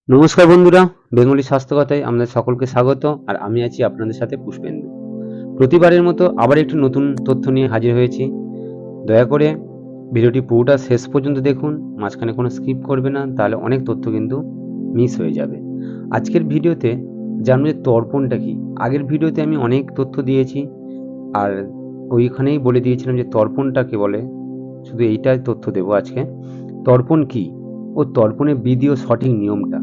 নমস্কার বন্ধুরা, বেঙ্গলি স্বাস্থ্যকথায় আপনাদের সকলকে স্বাগত। আর আমি আছি আপনাদের সাথে পুষ্পেন্দু। প্রতিবারের মতো আবার একটু নতুন তথ্য নিয়ে হাজির হয়েছি। দয়া করে ভিডিওটি পুরোটা শেষ পর্যন্ত দেখুন, মাঝখানে কোনো স্কিপ করবে না, তাহলে অনেক তথ্য কিন্তু মিস হয়ে যাবে। আজকের ভিডিওতে জানবো যে তর্পণটা কি। আগের ভিডিওতে আমি অনেক তথ্য দিয়েছি, আর ওইখানেই বলে দিয়েছিলাম যে তর্পণটাকে বলে। শুধু এইটাই তথ্য দেবো আজকে। তর্পণ কি ও তর্পণের বিধি ও সঠিক নিয়মটা।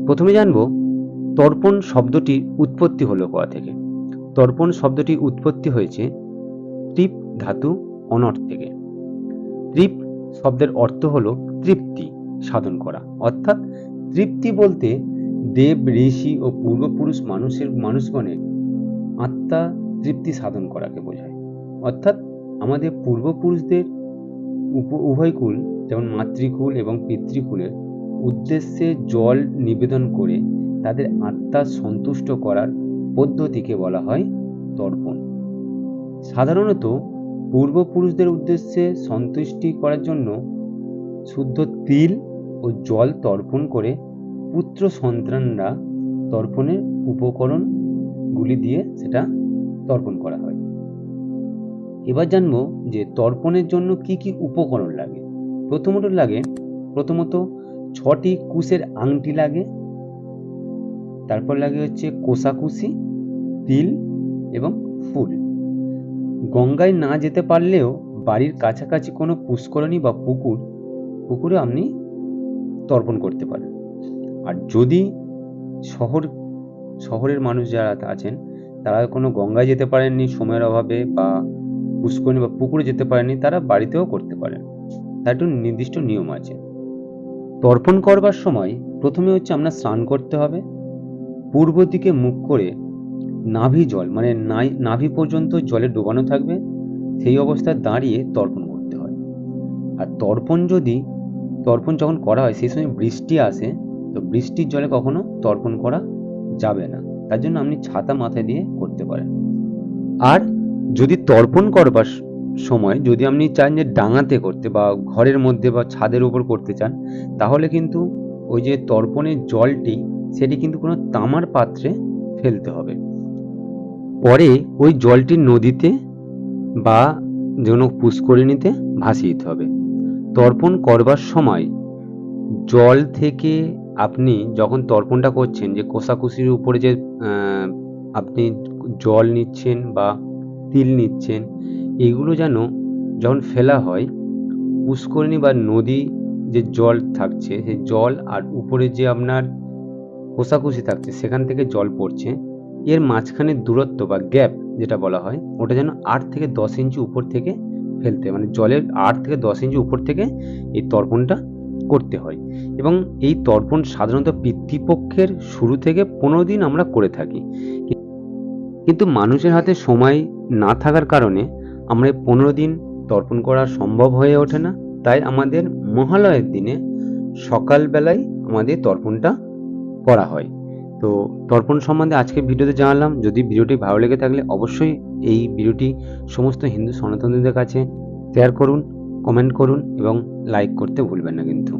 প্রথমে জানবো তর্পণ শব্দটির উৎপত্তি হলো কোথা থেকে। তর্পণ শব্দটির উৎপত্তি হয়েছে তৃপ ধাতু অনর্থ থেকে। তৃপ শব্দের অর্থ হলো তৃপ্তি সাধন করা, অর্থাৎ তৃপ্তি বলতে দেব ঋষি ও পূর্বপুরুষ মানুষগণের আত্মা তৃপ্তি সাধন করাকে বোঝায়। অর্থাৎ আমাদের পূর্বপুরুষদের উভয় কুল, যেমন মাতৃকুল এবং পিতৃকুলের উদ্দেশ্যে জল নিবেদন করে তাদের আত্মা সন্তুষ্ট করার পদ্ধতিকে বলা হয় তর্পণ। সাধারণত পূর্বপুরুষদের উদ্দেশ্যে সন্তুষ্টি করার জন্য শুদ্ধ তিল ও জল তর্পণ করে পুত্র সন্তানরা তর্পণের উপকরণগুলি দিয়ে সেটা তর্পণ করা হয়। এবার জানবো যে তর্পণের জন্য কি কি উপকরণ লাগে। প্রথমত 6টি কুশের আংটি লাগে। তারপর লাগে হচ্ছে কোষাকুষি, তিল এবং ফুল। গঙ্গায় না যেতে পারলেও বাড়ির কাছাকাছি কোনো পুষ্করণী বা পুকুরে আপনি তর্পণ করতে পারেন। আর যদি শহরের মানুষ যারা আছেন তারা কোনো গঙ্গায় যেতে পারেননি সময়ের অভাবে, বা পুষ্করণী বা পুকুরে যেতে পারেননি, তারা বাড়িতেও করতে পারেন। তার একটু নির্দিষ্ট নিয়ম আছে। তর্পণ করবার সময় প্রথমে হচ্ছে আপনার স্নান করতে হবে। পূর্ব দিকে মুখ করে নাভি জল মানে নাভি পর্যন্ত জলে ডোবানো থাকবে, সেই অবস্থায় দাঁড়িয়ে তর্পণ করতে হয়। আর তর্পণ যখন করা হয় সেই সময় বৃষ্টি আসে, তো বৃষ্টির জলে কখনো তর্পণ করা যাবে না। তার জন্য আপনি ছাতা মাথায় দিয়ে করতে পারেন। আর যদি তর্পণ করবার সময় যদি আপনি চান যে ডাঙাতে করতে বা ঘরের মধ্যে বা ছাদের উপর করতে চান, তাহলে কিন্তু ওই যে তর্পণের জলটি সেটি কিন্তু কোনো তামার পাত্রে ফেলতে হবে। পরে ওই জলটি নদীতে বা কোনো পুষ্করিণীতে ভাসিয়ে দিতে হবে। তর্পণ করবার সময় জল থেকে আপনি যখন তর্পণটা করছেন, যে কোষাকুষির উপরে যে আপনি জল নিচ্ছেন বা তিল নিচ্ছেন, এগুলো যেন যখন ফেলা হয় পুষ্করিণী বা নদী যে জল থাকছে সেই জল আর উপরে যে আপনার কোষাকুষি থাকছে সেখান থেকে জল পড়ছে, এর মাঝখানে দূরত্ব বা গ্যাপ যেটা বলা হয়, ওটা যেন 8 থেকে 10 ইঞ্চি উপর থেকে ফেলতে, মানে জলের 8 থেকে 10 ইঞ্চি উপর থেকে এই তর্পণটা করতে হয়। এবং এই তর্পণ সাধারণত পিতৃপক্ষের শুরু থেকে 15 দিন আমরা করে থাকি, কিন্তু মানুষের হাতে সময় না থাকার কারণে আমরা 15 দিন তর্পণ করা সম্ভব হয়ে ওঠে না। তাই আমাদের মহালয়ের দিনে সকালবেলায় আমাদের তর্পণটা করা হয়। তো তর্পণ সম্বন্ধে আজকের ভিডিওতে জানালাম। যদি ভিডিওটি ভালো লেগে থাকলে অবশ্যই এই ভিডিওটি সমস্ত হিন্দু সনাতনীদের কাছে শেয়ার করুন, কমেন্ট করুন এবং লাইক করতে ভুলবেন না কিন্তু।